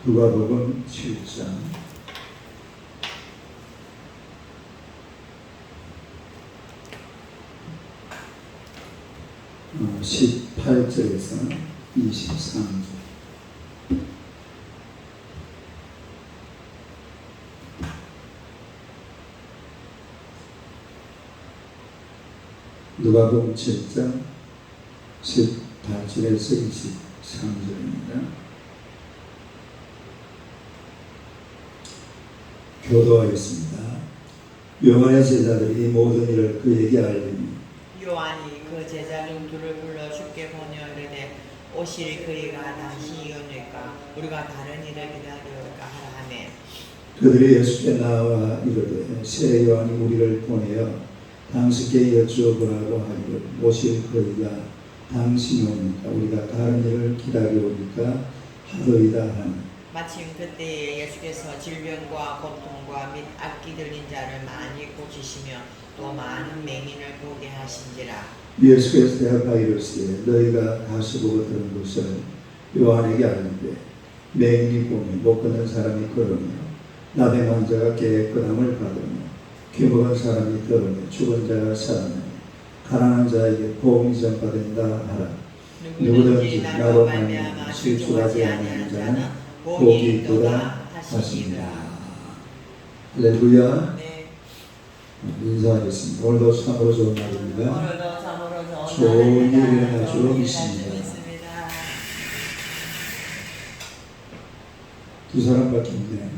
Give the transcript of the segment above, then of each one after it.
누가복음 7장 18절에서 23절. 누가복음 7장 18절에서 23절입니다. 교도하겠습니다. 요한의 제자들이 모든 일을 그에게 알리니 요한이 그 제자 중 둘을 불러 주께 보내어 이르되 오실 그이가 다시 이오니까 우리가 다른 일을 기다리올까 하라 하매 그들이 예수께 나와 이르되 새 요한이 우리를 보내어 당신께 여쭈어보라고 하기를 오실 그이가 당신이 오니까 우리가 다른 일을 기다리오니까 하더이다 하니 마침 그때에 예수께서 질병과 고통과 및 악기 들린 자를 많이 고치시며 또 많은 맹인을 보게 하신지라. 예수께서 대답하여 이르시되 너희가 다시 보고 들은 것을 요한에게 알리되 맹인이 보며 못 걷는 사람이 걸으며 나병 환자가 깨끗함을 받으며 귀먹은 사람이 들으며 죽은 자가 살아나며 가난한 자에게 복음이 전파된다 하라. 누구든지 나로 말미암아 실족하지 아니하는 자는 복이 있도다 하시니라. 할렐루야. 네. 인사하겠습니다. 오늘도 참으로 좋은 날입니다. 오늘도 참으로 좋은 일이 일어날 줄 믿습니다. 두 사람밖에 없네.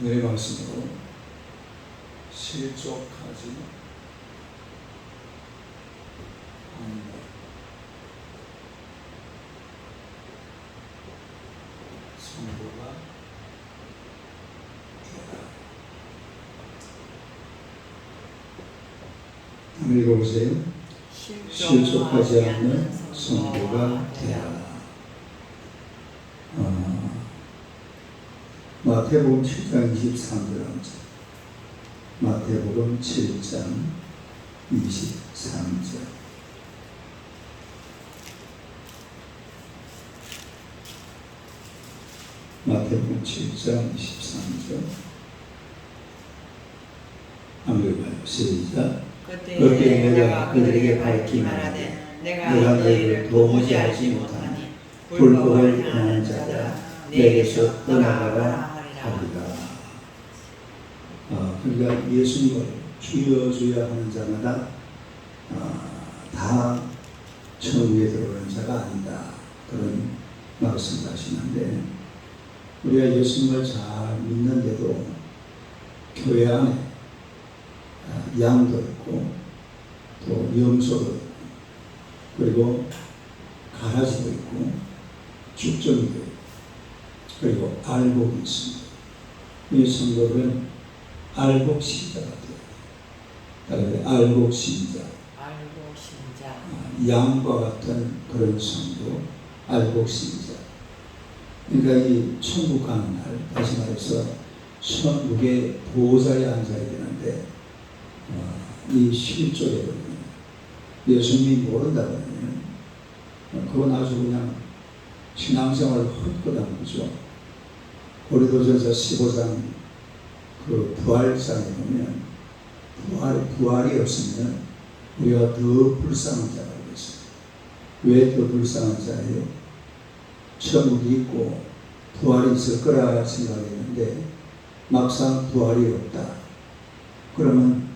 오늘의 말씀으로 실족하지 않는다. 성도가 되라. 한번 읽어보세요. 실족하지 않는 성도가 되라. 마태복음 7장 23절. 마태복음 7장 23절. 마태복음 7장 23절. 한번 읽어봐요. 시작. 그때 내가 그들에게 밝히 말하되 내가 너희를 도무지 알지 못하니 불법을 행하는 자들아 내게서 떠나가라 하리라. 그러니까 예수님을 주여 주여 하는 자마다 다 천국에 들어오는 자가 아니다. 그런 말씀을 하시는데 우리가 예수님을 잘 믿는데도 교회 안에 양도 있고 또 염소도 있고 그리고 가라지도 있고 죽전도 있고 그리고 알곡이 있습니다. 이 성도들은 알곡신자가 돼요. 알곡신자, 양과 같은 그런 성도, 알곡신자. 그러니까 이 천국 가는 날, 다시 말해서 천국의 보좌에 앉아야 되는데 이 실족에 보면 예수님이 모른다 그러면 그건 아주 그냥 신앙생활을 헛것한 거죠. 고린도전서 15장 그 부활장에 보면 부활이 없으면 우리가 더 불쌍한 자라고 했어요. 왜 더 불쌍한 자예요? 천국이 있고 부활이 있을 거라 생각했는데 막상 부활이 없다. 그러면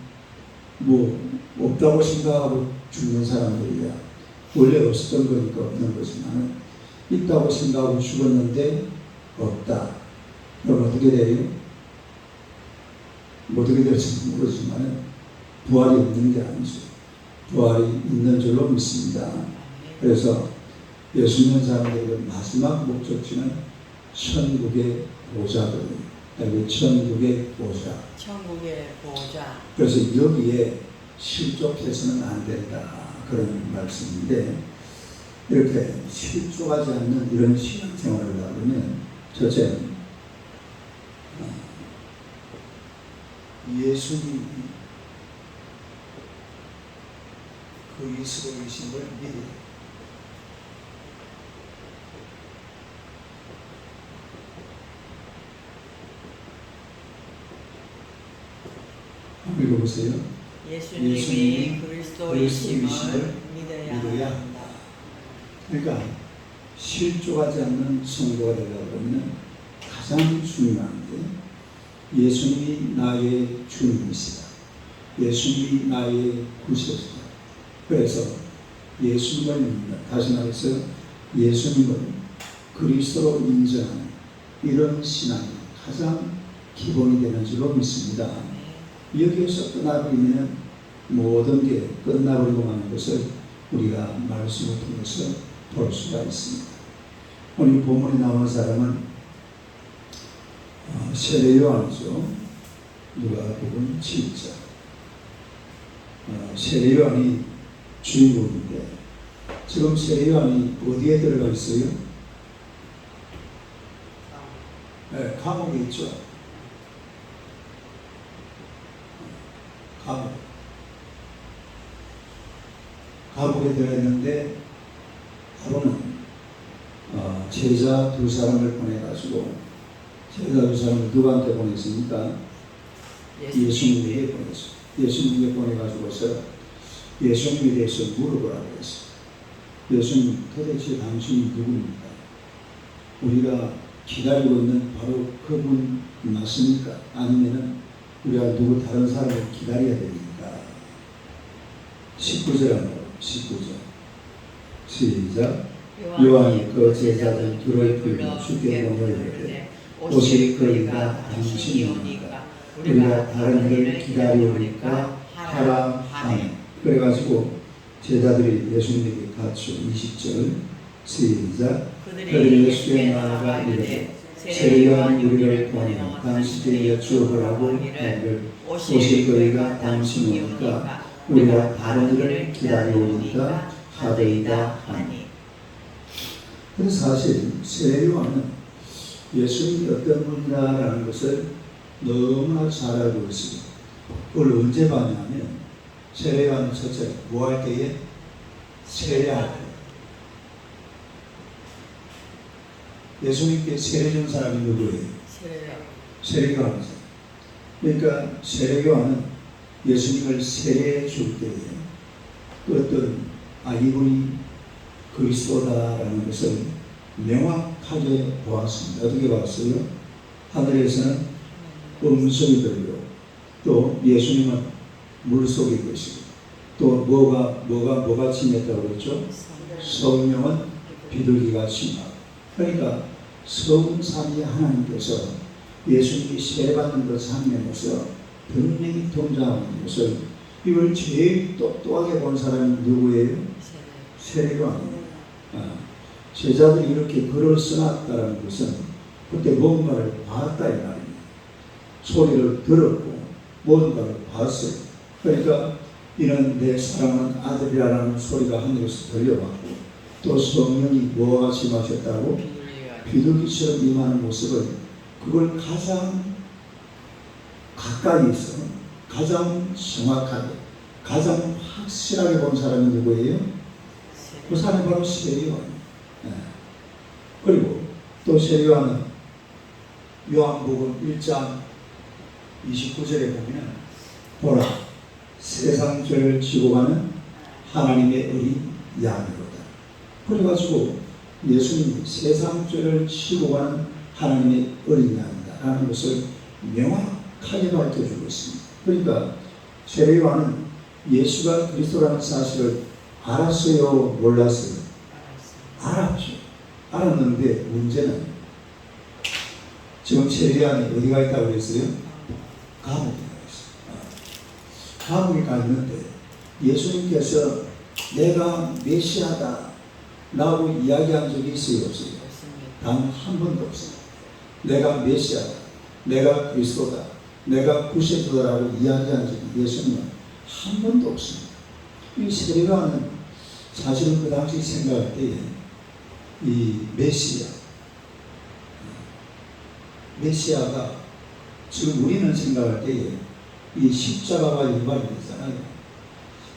뭐 없다고 생각하고 죽는 사람들이야. 원래 없었던 거니까 없는 거지만 있다고 생각하고 죽었는데 없다. 그럼 어떻게 돼요? 어떻게 될지 모르지만 부활이 없는 게 아니죠. 부활이 있는 줄로 믿습니다. 그래서 예수 믿는 사람들의 마지막 목적지는 천국의 보좌거든요. 여기 천국의 보좌. 천국의 보좌. 그래서 여기에 실족해서는 안 된다. 그런 말씀인데 이렇게 실족하지 않는 이런 신앙생활을 하려면 첫째는 예수님이 그 이스라엘 계신 걸 믿어요. 보세요. 예수님이 그리스도이심을 믿어야 믿어야 한다. 그러니까 실족하지 않는 성도가 되려고 하면 가장 중요한 게 예수님이 나의 주님이시다. 예수님이 나의 구세주다. 그래서 예수님을 믿는다. 다시 말해서 예수님을 그리스도로 인정하는 이런 신앙이 가장 기본이 되는 줄로 믿습니다. 여기에서 끝나버리면 모든 게 끝나버리고 마는 것을 우리가 말씀을 통해서 볼 수가 있습니다. 오늘 본문에 나오는 사람은 세례 요한이죠. 누가복음 7장. 세례 요한이 주인공인데 지금 세례 요한이 어디에 들어가 있어요? 네, 감옥에 있죠. 감옥에 들어있는데 바로는 제자 두 사람을 보내가지고 제자 두 사람을 누구한테 보냈습니까? 예수님에게 보냈어요. 예수님에게 보내가지고서 예수님에 대해서 물어보라고 했어요. 예수님 도대체 당신이 누굽니까? 우리가 기다리고 있는 바로 그분 맞습니까? 아니면은 우리가 누구 다른 사람을 기다려야 됩니까? 19절 한번 19절 시작. 요한이 그 제자들 둘을 불러 주께 보내어 이르되 오실 그이가 당신이오니까 우리가 다른 이를 기다리오니까 하라 하네. 그래가지고 제자들이 예수님에게 갔죠. 20절 시작. 그들이 예수께 나아가 이르되 세례 요한이 우리를 보내어 당신께 여쭈어보라고 하기를 오실 그이가 당신이오니까 우리가 다른 이를 기다리오니까 하되이다 하니. 근데 사실 세례 요한은 예수님이 어떤 분이라는 것을 너무나 잘 알고 있습니다. 그걸 언제 봤냐면 세례 요한은 첫째 뭐 할 때에? 세례할 때. 예수님께 세례 준 사람이 누구예요? 세례 요한이죠. 그러니까 세례 요한은 예수님을 세례해 줄 때에 그 어떤 이분이 그리스도다라는 것을 명확하게 보았습니다. 어떻게 보았어요? 하늘에서는 음성이 들려 또 예수님은 물속에 계시고 또 뭐가 임했다고 그랬죠? 성령은 비둘기같이 임하고. 그러니까 성삼위 하나님께서 예수님이 세례받는 그 장면에서 분명히 동작하는 것을 이걸 제일 똑똑하게 본 사람이 누구예요? 세례 요한입니다. 제자들이 이렇게 글을 써놨다는 것은 그때 뭔가를 봤다 이 말입니다. 소리를 들었고 뭔가를 봤어요. 그러니까 이는 내 사랑하는 아들이라는 소리가 하늘에서 들려왔고 또 성령이 뭐와 같이 임하셨다고? 비둘기처럼 임하는 모습을 그걸 가장 가까이서 가장 정확하게 가장 확실하게 본 사람이 누구예요? 그 사람이 바로 세례 요한입니다. 그리고 또 세례 요한은 요한복음 1장 29절에 보면 보라 세상 죄를 지고 가는 하나님의 어린 양이로다. 그래가지고 예수님이 세상 죄를 지고 가는 하나님의 어린 양이다 라는 것을 명확하게 밝혀주고 있습니다. 그러니까 세례 요한은 예수가 그리스도라는 사실을 알았어요? 몰랐어요? 알았죠. 알았는데 문제는 지금 세례 요한이 어디가 있다고 그랬어요? 감옥에 가 있어요. 감옥에 가 있는데 예수님께서 내가 메시아다 라고 이야기한 적이 있어요? 없어요? 단 한 번도 없어요. 내가 메시아다, 내가 그리스도다, 내가 구세주다라고 이야기한 적이 예수님은 한 번도 없습니다. 이 세례 요한은 사실은 그 당시 생각할 때에 이 메시아가 지금 우리는 생각할 때에 이 십자가가 연관이 되잖아요.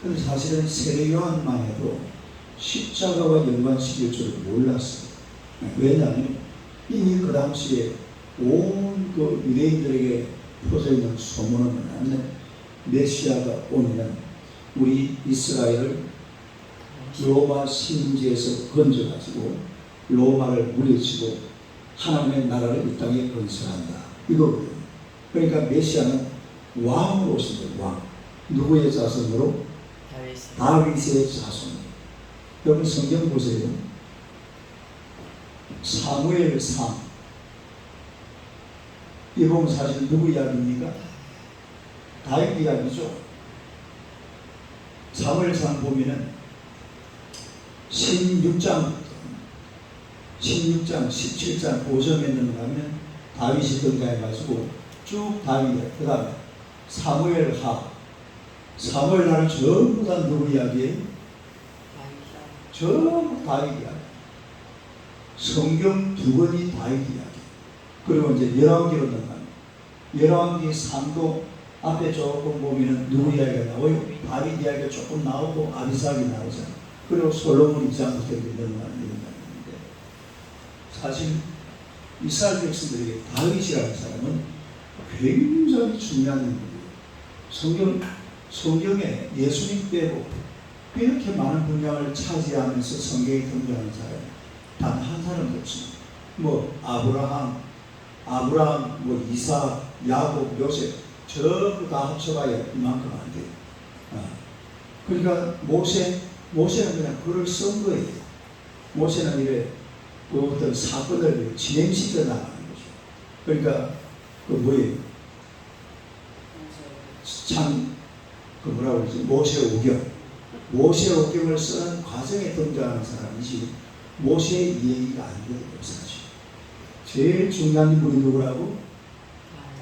그런데 사실은 세례 요한만 해도 십자가와 연관시킬 줄 몰랐어요. 왜냐하면 이미 그 당시에 온 그 유대인들에게 퍼져 있는 소문은 뭐냐면 메시아가 오면 우리 이스라엘을 로마 식민지에서 건져가지고 로마를 물리치고 하나님의 나라를 이 땅에 건설한다. 이거거든요. 그러니까 메시아는 왕으로 오신 거예요. 왕. 누구의 자손으로? 다윗의 자손. 여러분 성경 보세요. 사무엘상. 이 보면 사실 누구 이야기입니까? 다윗 이야기죠. 사무엘상 보면은 16장, 17장 5점에 넘어가면 다윗이 등장해가지고 쭉 다윗이에요. 그 다음에 사무엘하. 사무엘하는 전부 다 누구 이야기예요? 전부 다윗 이야기. 성경 두 권이 다윗 이야기. 그리고 이제 열왕기로 넘어가면 열왕기 3도 앞에 조금 보면은 누구 이야기가 나와요? 다윗 이야기가 조금 나오고 아비삭이 나오잖아요. 그리고 솔로몬 입장부터 넘어가는 이런 말인데 사실 이스라엘 백성들에게 다윗이라는 사람은 굉장히 중요한 인물이에요. 성경에 예수님 빼고 이렇게 많은 분량을 차지하면서 성경에 등장하는 사람이 단 한 사람도 없습니다. 뭐 아브라함, 뭐 이삭, 야곱, 요셉 전부 다 합쳐봐야 이만큼 안 돼요. 그러니까 모세는 그냥 글을 쓴 거예요. 모세는 이래 그 어떤 사건을 진행시켜 나가는 거죠. 그러니까 그 뭐예요? 그 뭐라고 그러지? 모세오경을 쓰는 과정에 등장하는 사람이지 모세의 얘기가 아니거든요. 사실 제일 중요한 인물이 누구라고?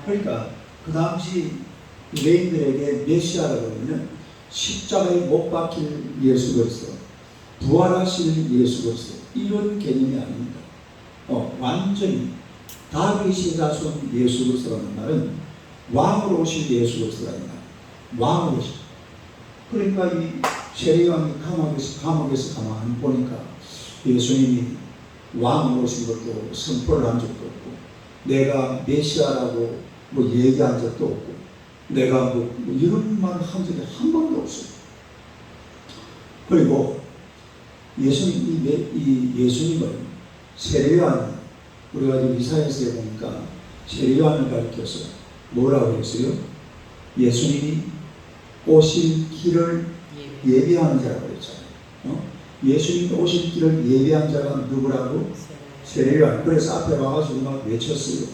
그러니까 그 당시 유대인들에게 메시아라고 하면 십자가에 못 박힐 예수 그리스도, 부활하실 예수 그리스도 이런 개념이 아닙니다. 완전히 다윗의 자손 예수 그리스도라는 말은 왕으로 오실 예수 그리스도라는 말. 왕으로 오실. 그러니까 이 세례요한이 감옥에서 가만히 보니까 예수님이 왕으로 오신 것도 선포를 한 적도 없고 내가 메시아라고 뭐 얘기한 적도 없고 내가 뭐 이런 말 한 적이 한 번도 없어요. 그리고 예수님을 세례요한 우리가 이사야서에 보니까 세례요한을 가리켜서 뭐라고 했어요? 예수님이 오실 길을 예비하는 자라고 그랬잖아요. 예수님이 오실 길을 예비한 자가 누구라고? 세례요한. 그래서 앞에 와가지고 막 외쳤어요.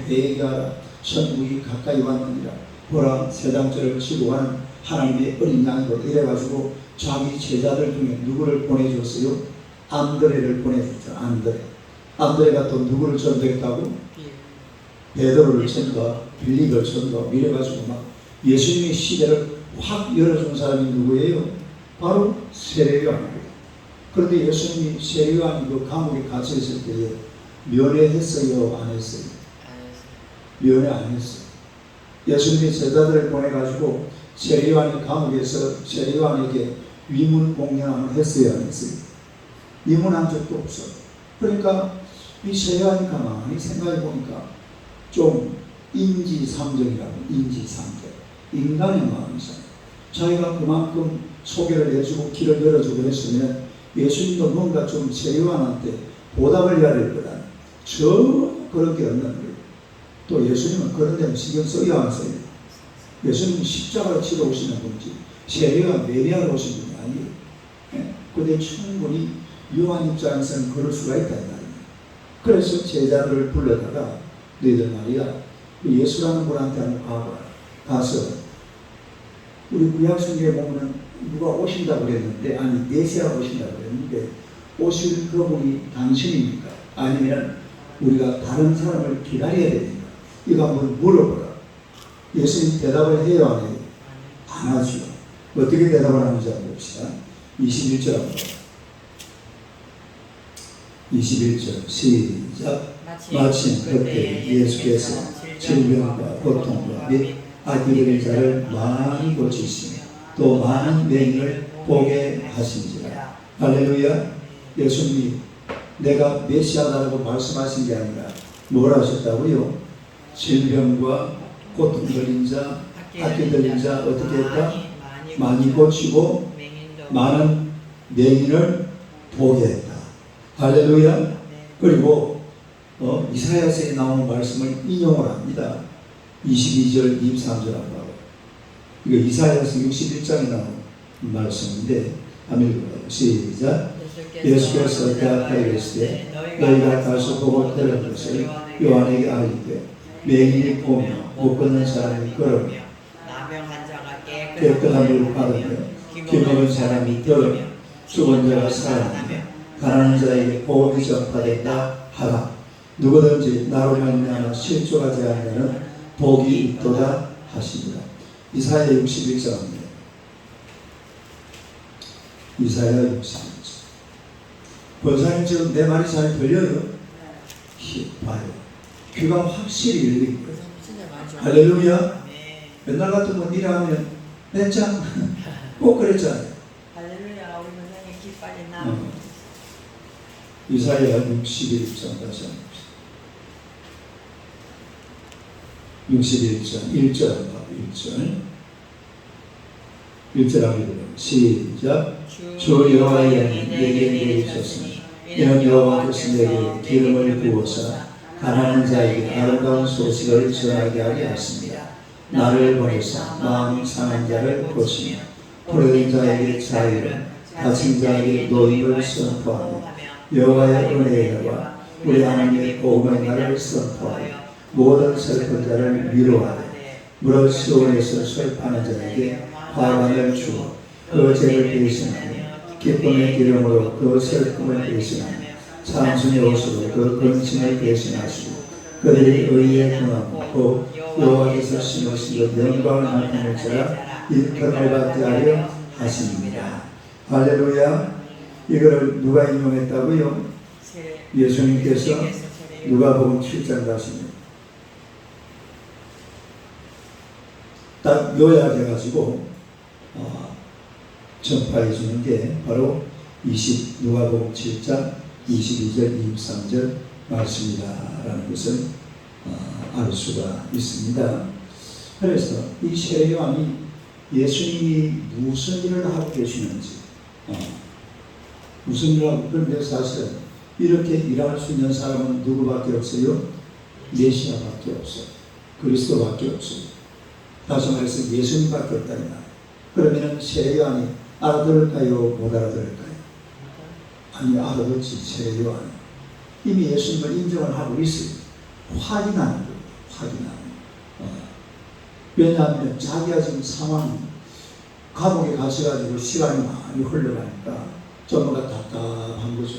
회개하라. 천국이 가까이 왔느니라. 보라 세상죄를 지고 가는 하나님의 어린 양이고 이래가지고 자기 제자들 중에 누구를 보내줬어요? 안드레를 보내줬죠. 안드레가 또 누구를 전도했다고? 베드로를 전도, 빌립을 전도 이래가지고 막 예수님의 시대를 확 열어준 사람이 누구예요? 바로 세례요한이에요. 그런데 예수님이 세례요한이 그 감옥에 갇혀있을 때에 면회했어요? 안 했어요? 면회 안 했어요. 예수님이 제자들을 보내가지고 세례요한이 감옥에서 세례요한에게 위문 공연을 했어요? 안 했어요? 위문한 적도 없어요. 그러니까 이 세례요한이 가만히 생각해 보니까 좀 인지상정이라고. 인지상정. 인간의 마음이잖아요. 자기가 그만큼 소개를 해주고 길을 열어주고 했으면 예수님도 뭔가 좀 세례요한한테 보답을 해야 될 거다. 전혀 그런 게 없는 거예요. 또 예수님은 그런 데는 신경 써야 안 써요. 예수님은 십자가를 치러 오시는 분이지 세례요한 매니아로 오신 분이 아니에요. 그런데 충분히 요한 입장에서는 그럴 수가 있다. 그래서 제자들을 불러다가 너희들 말이야 예수라는 분한테 한번 가서 우리 구약성경에 보면 누가 오신다고 그랬는데 아니 메시아가 오신다고 그랬는데 오실 그분이 당신입니까? 아니면 우리가 다른 사람을 기다려야 됩니까? 이거 한번 물어보라. 예수님 대답을 해요 안 해요? 안 하죠. 어떻게 대답을 하는지 한번 봅시다. 21절 한번 21절 시작. 마침 그때 예수께서 질병과 고통과 및 아기들의 자를 많이 고치시며 또 많은 맹인을 보게 하신지라. 할렐루야. 예수님이 내가 메시아다라고 말씀하신 게 아니라 뭘 하셨다고요? 질병과 고통 걸린 자, 악기 들린 자 어떻게 했다? 많이 고치고 많은 맹인을 보게 했다. 할렐루야. 그리고 이사야서에 나오는 말씀을 인용을 합니다. 22절 23절 하고 이거 이사야서 61장에 나오는 말씀인데 한번 읽어봐요. 시작. 예수께서 대답하여 이르시되 너희가 가서 보고 들은 것을 요한에게 알리되 맹인이 보며 못 걷는 사람이 걸으며 깨끗함을 받으며 기먹은 사람이 들으며 죽은 자가 살아나며 가난한 자에게 복음이 전파된다 하라. 누구든지 나로 말미암아 실족하지 않는 자는 복이 있도다 하시니라. 이사야 61장입니다. 이사야 61장. 권사님 지금 내 말이 잘 들려요? 봐요. 귀가 확실히 열린 거예요. 할렐루야. 맨날 같으면 일하면 냈자 꼭 그랬잖아요. 할렐루야. 우리 권사님 깃발이 나. 이사야 61장 다시 한번 봅시다. 61장 1절 1절 하기로 시작. 주 여호와의 영이 내게 내리셨으니 이는 여호와께서 내게 기름을 부어서 가난한 자에게 아름다운 소식을 전하게 하게 하십니다. 나를 보내사 마음 상한 자를 고치며 포로된 자에게 자유를 다친 자에게 노임을 선포하며 여호와의 은혜와 우리 하나님의 복음의 날을 선포하여 모든 슬픈 자를 위로하되 무릇 시온에서 슬퍼하는 자에게 화관을 주어 그 죄를 대신하며 기쁨의 기름으로 그 슬픔을 대신하며 찬송의 옷으로 그 근심을 대신하시고 그들이 의에 등하고 여호와께서 심으신 그 영광을 나타낼 자라 일컬음을 받게 하려 하십니다. 할렐루야. 이거를 누가 인용했다고요? 예수님께서 누가복음 7장 가시면 딱 요약해가지고 전파해 주는 게 바로 누가복음 7장 22절 23절 말씀이다라는 것을 알 수가 있습니다. 그래서 이 세례요한이 예수님이 무슨 일을 하고 계시는지 무슨 일을 하고, 그런데 사실 이렇게 일할 수 있는 사람은 누구밖에 없어요? 메시아밖에 없어요. 그리스도밖에 없어요. 다시 말해서 예수님밖에 없다 이 말. 그러면 세례요한이 알아들을까요? 못 알아들을까요? 아니, 알아듣지. 세례요한이 이미 예수님을 인정을 하고 있어요. 확인하는 거예요. 확인하는 거예요. 왜냐하면 자기가 지금 상황이 감옥에 가셔가지고 시간이 많이 흘러가니까 전부 다 답답한 거죠.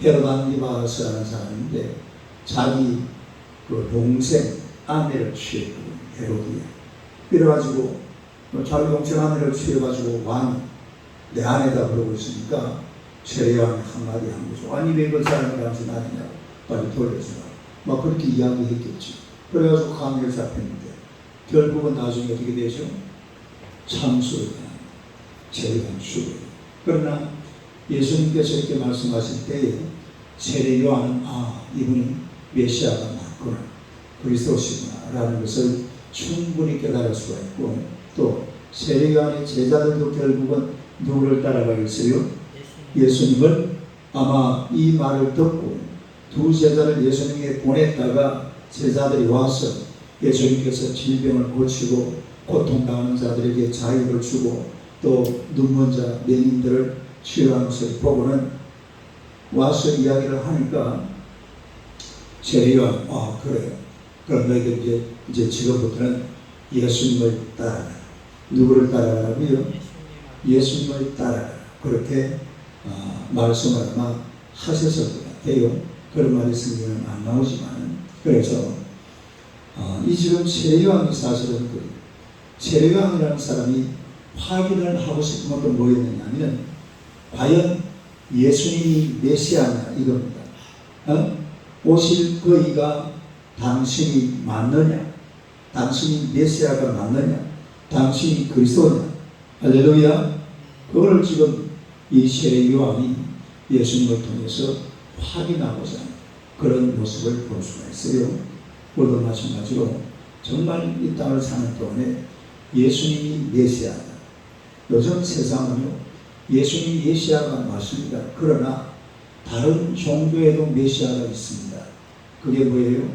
헤롯 안디바스라는 사람인데 자기 그 동생 아내를 취했거든요. 헤롯이. 그래가지고 자기 동생 아내를 취해가지고 왕이 내 아내다 그러고 있으니까 세례요한이 한마디 한 거죠. 아니 왜 그 사람이 당신 아니냐고 빨리 돌려주라. 막 그렇게 이야기했겠지. 그래가지고 감옥에 잡혔는데 결국은 나중에 어떻게 되죠? 참수를 세례요한 죽어요. 그러나 예수님께서 이렇게 말씀하실 때에 세례요한은 이분이 메시아가 맞구나, 그리스도시구나 라는 것을 충분히 깨달을 수가 있고, 또 세례요한의 제자들도 결국은 누구를 따라가겠어요? 예수님을. 아마 이 말을 듣고 두 제자를 예수님에게 보냈다가 제자들이 와서 예수님께서 질병을 고치고 고통당하는 자들에게 자유를 주고 또 눈먼 자 맹인들을 치료하는 것을 보고는 와서 이야기를 하니까 세례요한 그래요. 그럼 너희들 이제 지금부터는 예수님을 따라가라. 누구를 따라가라고요? 예수님을 따라가라. 그렇게 말씀을 아마 하셨을 것 같아요. 그런 말이 성경에는 안 나오지만, 그래서 이 지금 세례요한이 사실은 세례요한이라는 사람이 확인을 하고 싶은 것도 뭐였느냐 하면 과연 예수님이 메시아냐 이겁니다. 오실 그이가 당신이 맞느냐, 당신이 메시아가 맞느냐, 당신이 그리스도냐. 할렐루야. 그걸 지금 이 세례요한이 예수님을 통해서 확인하고자 하는 그런 모습을 볼 수가 있어요. 오늘도 마찬가지로 정말 이 땅을 사는 동안에 예수님이 메시아다. 요즘 세상은요, 예수님이 메시아가 맞습니다. 그러나 다른 종교에도 메시아가 있습니다. 그게 뭐예요?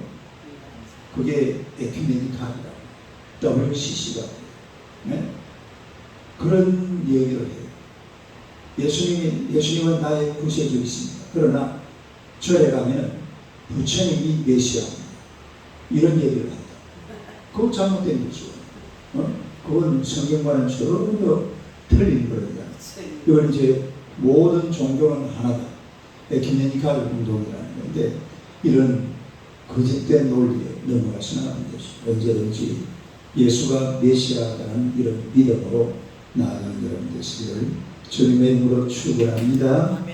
그게 에큐메니칼이라고, WCC라고. 네? 그런 얘기를 해요. 예수님은 나의 구세주이십니다. 그러나 절에 가면 부처님이 메시아입니다. 이런 얘기를 한다. 그거 잘못된 거죠. 그건 성경과는 전혀 틀린 거예요. 이건 이제 모든 종교는 하나다. 에큐메니칼 운동이라는 건데, 이런 거짓된 논리에 넘어가서는 안 되죠. 언제든지 예수가 메시아라는 이런 믿음으로 나아가는 여러분 되시기를 주님의 이름으로 축원합니다.